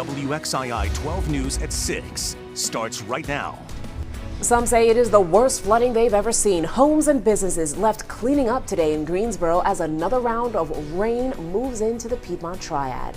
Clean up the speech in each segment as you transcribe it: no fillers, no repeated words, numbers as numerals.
WXII 12 News at 6 starts right now. Some say it is the worst flooding they've ever seen. Homes and businesses left cleaning up today in Greensboro as another round of rain moves into the Piedmont Triad.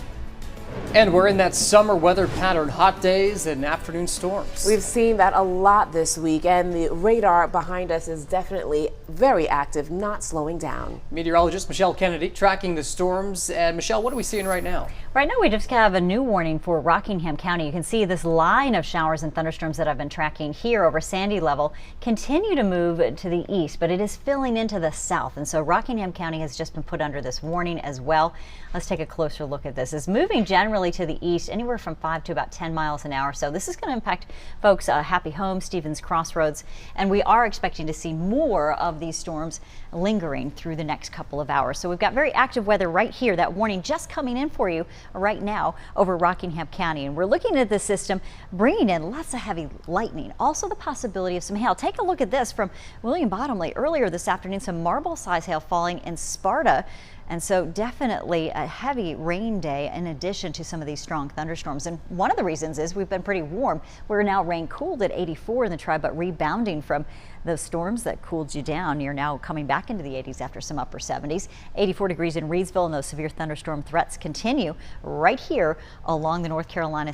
And we're in that summer weather pattern, hot days and afternoon storms. We've seen that a lot this week, and the radar behind us is definitely very active, not slowing down. Meteorologist Michelle Kennedy tracking the storms. And Michelle, what are we seeing right now? Right now, we just have a new warning for Rockingham County. You can see this line of showers and thunderstorms that I've been tracking here over Sandy Level continue to move to the east, but it is filling into the south. And so Rockingham County has just been put under this warning as well. Let's take a closer look at this. It's moving generally to the east, anywhere from 5 to about 10 miles an hour. So this is going to impact folks, Happy Home, Stevens Crossroads, and we are expecting to see more of these storms lingering through the next couple of hours. So we've got very active weather right here. That warning just coming in for you right now over Rockingham County, and we're looking at this system bringing in lots of heavy lightning, also the possibility of some hail. Take a look at this from William Bottomley earlier this afternoon, some marble size hail falling in Sparta. And so definitely a heavy rain day in addition to some of these strong thunderstorms. And one of the reasons is we've been pretty warm. We're now rain cooled at 84 in the Triad, but rebounding from those storms that cooled you down. You're now coming back into the 80s after some upper 70s. 84 degrees in Reidsville, and those severe thunderstorm threats continue right here along the North Carolina,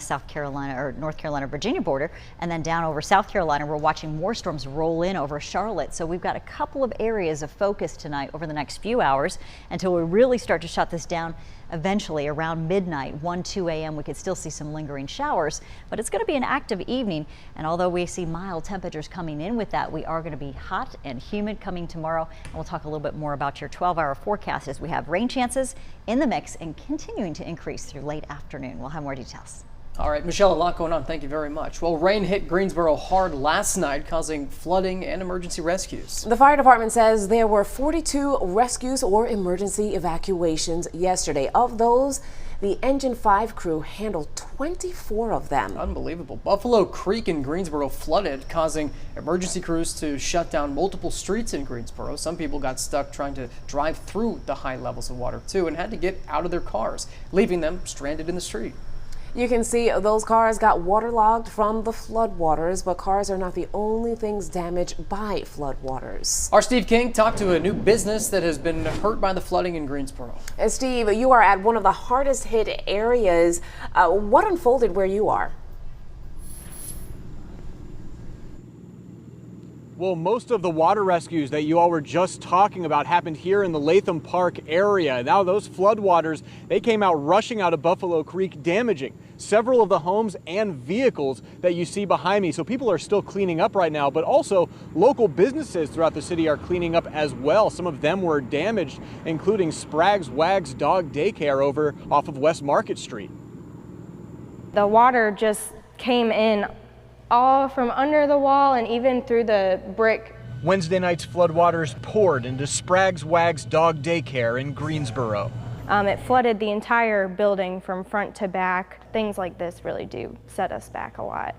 Virginia border, and then down over South Carolina. We're watching more storms roll in over Charlotte. So we've got a couple of areas of focus tonight over the next few hours until we really start to shut this down. Eventually around midnight, 1-2 a.m. we could still see some lingering showers, but it's going to be an active evening. And although we see mild temperatures coming in with that, we are going to be hot and humid coming tomorrow. And we'll talk a little bit more about your 12-hour forecast as we have rain chances in the mix and continuing to increase through late afternoon. We'll have more details. All right, Michelle, a lot going on. Thank you very much. Well, rain hit Greensboro hard last night, causing flooding and emergency rescues. The fire department says there were 42 rescues or emergency evacuations yesterday. Of those, the Engine 5 crew handled 24 of them. Unbelievable. Buffalo Creek in Greensboro flooded, causing emergency crews to shut down multiple streets in Greensboro. Some people got stuck trying to drive through the high levels of water, too, and had to get out of their cars, leaving them stranded in the street. You can see those cars got waterlogged from the floodwaters, but cars are not the only things damaged by floodwaters. Our Steve King talked to a new business that has been hurt by the flooding in Greensboro. Steve, you are at one of the hardest hit areas. What unfolded where you are? Well, most of the water rescues that you all were just talking about happened here in the Latham Park area. Now those floodwaters, they came out rushing out of Buffalo Creek, damaging several of the homes and vehicles that you see behind me. So people are still cleaning up right now, but also local businesses throughout the city are cleaning up as well. Some of them were damaged, including Sprague's Wags Dog Daycare over off of West Market Street. The water just came in all from under the wall and even through the brick. Wednesday night's floodwaters poured into Sprague's Wags Dog Daycare in Greensboro. It flooded the entire building from front to back. Things like this really do set us back a lot.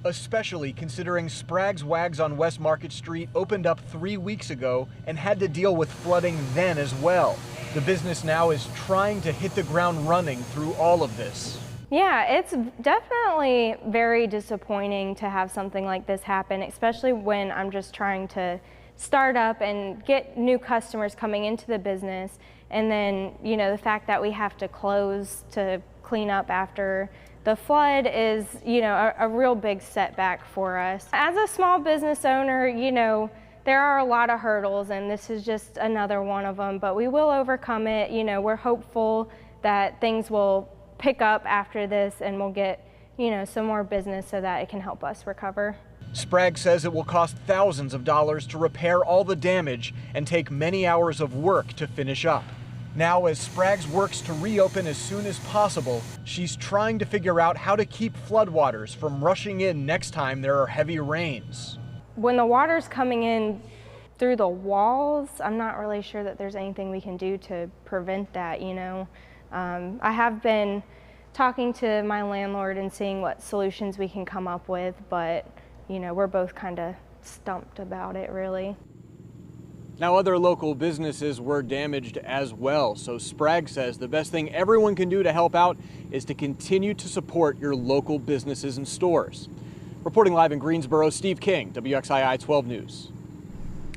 Especially considering Sprague's Wags on West Market Street opened up 3 weeks ago and had to deal with flooding then as well. The business now is trying to hit the ground running through all of this. Yeah, it's definitely very disappointing to have something like this happen, especially when I'm just trying to start up and get new customers coming into the business. And then, you know, the fact that we have to close to clean up after the flood is, you know, a real big setback for us. As a small business owner, you know, there are a lot of hurdles, and this is just another one of them, but we will overcome it. You know, we're hopeful that things will pick up after this and we'll get, you know, some more business so that it can help us recover. Sprague says it will cost thousands of dollars to repair all the damage and take many hours of work to finish up. Now, as Sprague's works to reopen as soon as possible, she's trying to figure out how to keep floodwaters from rushing in next time there are heavy rains. When the water's coming in through the walls, I'm not really sure that there's anything we can do to prevent that, you know. I have been talking to my landlord and seeing what solutions we can come up with, but, you know, we're both kind of stumped about it, really. Now, other local businesses were damaged as well. So Sprague says the best thing everyone can do to help out is to continue to support your local businesses and stores. Reporting live in Greensboro, Steve King, WXII 12 News.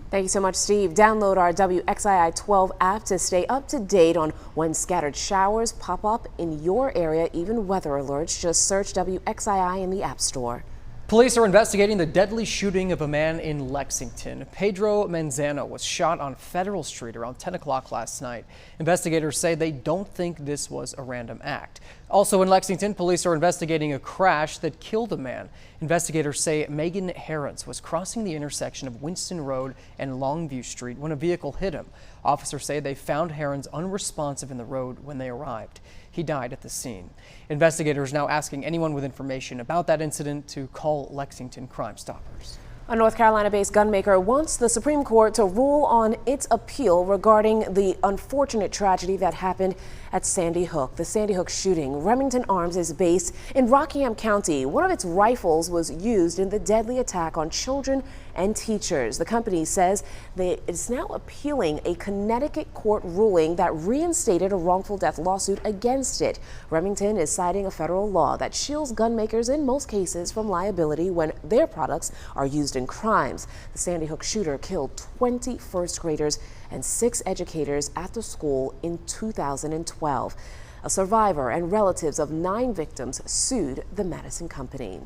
Thank you so much, Steve. Download our WXII 12 app to stay up to date on when scattered showers pop up in your area, even weather alerts. Just search WXII in the App Store. Police are investigating the deadly shooting of a man in Lexington. Pedro Manzano was shot on Federal Street around 10 o'clock last night. Investigators say they don't think this was a random act. Also in Lexington, police are investigating a crash that killed a man. Investigators say Megan Herons was crossing the intersection of Winston Road and Longview Street when a vehicle hit him. Officers say they found Herons unresponsive in the road when they arrived. He died at the scene. Investigators now asking anyone with information about that incident to call Lexington Crime Stoppers. A North Carolina-based gunmaker wants the Supreme Court to rule on its appeal regarding the unfortunate tragedy that happened at Sandy Hook. The Sandy Hook shooting. Remington Arms is based in Rockingham County. One of its rifles was used in the deadly attack on children and teachers. The company says that it's now appealing a Connecticut court ruling that reinstated a wrongful death lawsuit against it. Remington is citing a federal law that shields gunmakers in most cases from liability when their products are used in crimes. The Sandy Hook shooter killed 20 first graders and 6 educators at the school in 2012. A survivor and relatives of 9 victims sued the Madison Company.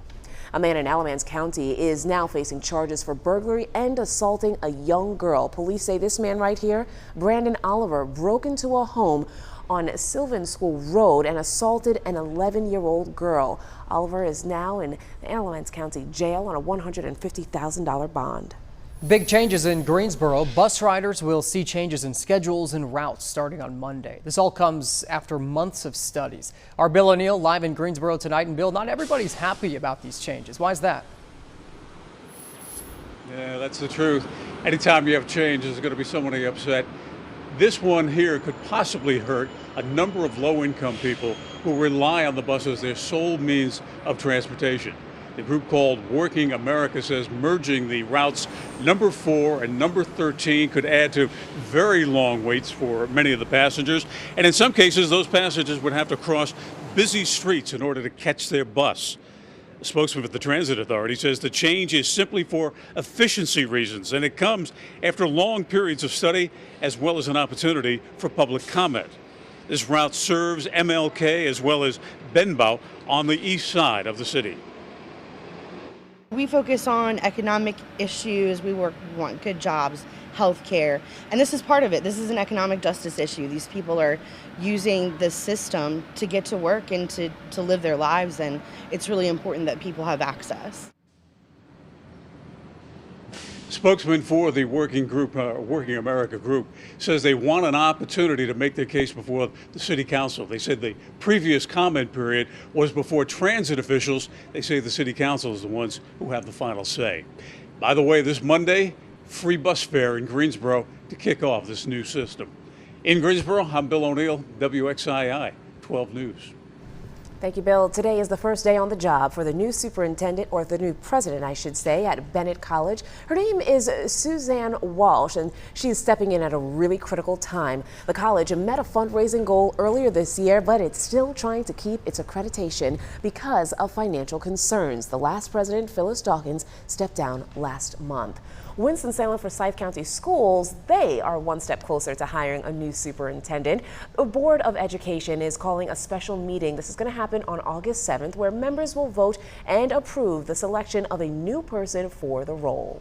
A man in Alamance County is now facing charges for burglary and assaulting a young girl. Police say this man right here, Brandon Oliver, broke into a home on Sylvan School Road and assaulted an 11-year-old girl. Oliver is now in the Alamance County Jail on a $150,000 bond. Big changes in Greensboro. Bus riders will see changes in schedules and routes starting on Monday. This all comes after months of studies. Our Bill O'Neill live in Greensboro tonight. And Bill, not everybody's happy about these changes. Why is that? Yeah, that's the truth. Anytime you have change, there's going to be somebody upset. This one here could possibly hurt a number of low-income people who rely on the bus as their sole means of transportation. The group called Working America says merging the routes number 4 and number 13 could add to very long waits for many of the passengers. And in some cases, those passengers would have to cross busy streets in order to catch their bus. A spokesman for the Transit Authority says the change is simply for efficiency reasons, and it comes after long periods of study as well as an opportunity for public comment. This route serves MLK as well as Benbow on the east side of the city. We focus on economic issues. We want good jobs, health care, and this is part of it. This is an economic justice issue. These people are using the system to get to work and to live their lives, and it's really important that people have access. Spokesman for the Working America group says they want an opportunity to make their case before the city council. They said the previous comment period was before transit officials. They say the city council is the ones who have the final say. By the way, this Monday, free bus fare in Greensboro to kick off this new system. In Greensboro, I'm Bill O'Neill, WXII 12 News. Thank you, Bill. Today is the first day on the job for the new superintendent, or the new president, I should say, at Bennett College. Her name is Suzanne Walsh, and she's stepping in at a really critical time. The college met a fundraising goal earlier this year, but it's still trying to keep its accreditation because of financial concerns. The last president, Phyllis Dawkins, stepped down last month. Winston-Salem Forsyth County Schools, they are one step closer to hiring a new superintendent. The Board of Education is calling a special meeting. This is going to happen on August 7th, where members will vote and approve the selection of a new person for the role.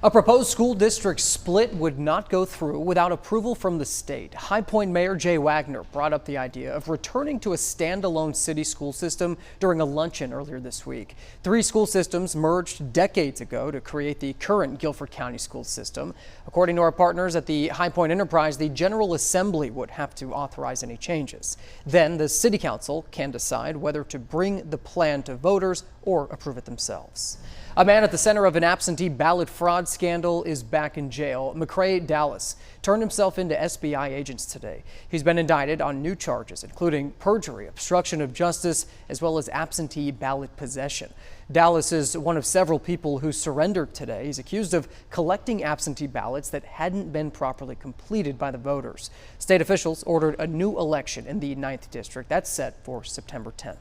A proposed school district split would not go through without approval from the state. High Point Mayor Jay Wagner brought up the idea of returning to a standalone city school system during a luncheon earlier this week. 3 school systems merged decades ago to create the current Guilford County school system. According to our partners at the High Point Enterprise, the General Assembly would have to authorize any changes. Then the City Council can decide whether to bring the plan to voters or approve it themselves. A man at the center of an absentee ballot fraud scandal is back in jail. McCrae Dallas turned himself into SBI agents today. He's been indicted on new charges, including perjury, obstruction of justice, as well as absentee ballot possession. Dallas is one of several people who surrendered today. He's accused of collecting absentee ballots that hadn't been properly completed by the voters. State officials ordered a new election in the 9th District. That's set for September 10th.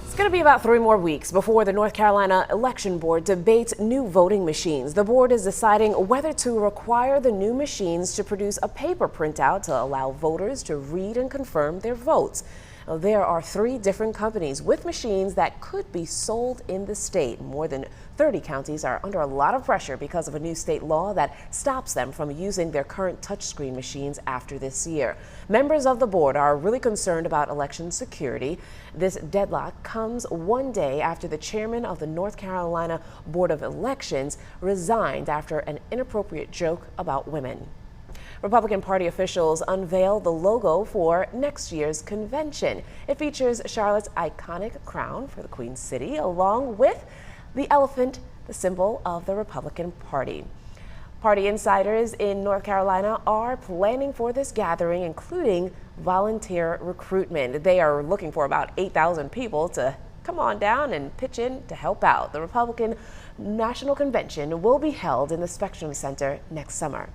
It's going to be about 3 more weeks before the North Carolina Election Board debates new voting machines. The board is deciding whether to require the new machines to produce a paper printout to allow voters to read and confirm their votes. Now, there are 3 different companies with machines that could be sold in the state. More than 30 counties are under a lot of pressure because of a new state law that stops them from using their current touchscreen machines after this year. Members of the board are really concerned about election security. This deadlock comes one day after the chairman of the North Carolina Board of Elections resigned after an inappropriate joke about women. Republican Party officials unveiled the logo for next year's convention. It features Charlotte's iconic crown for the Queen City, along with the elephant, the symbol of the Republican Party. Party insiders in North Carolina are planning for this gathering, including volunteer recruitment. They are looking for about 8,000 people to come on down and pitch in to help out. The Republican National Convention will be held in the Spectrum Center next summer.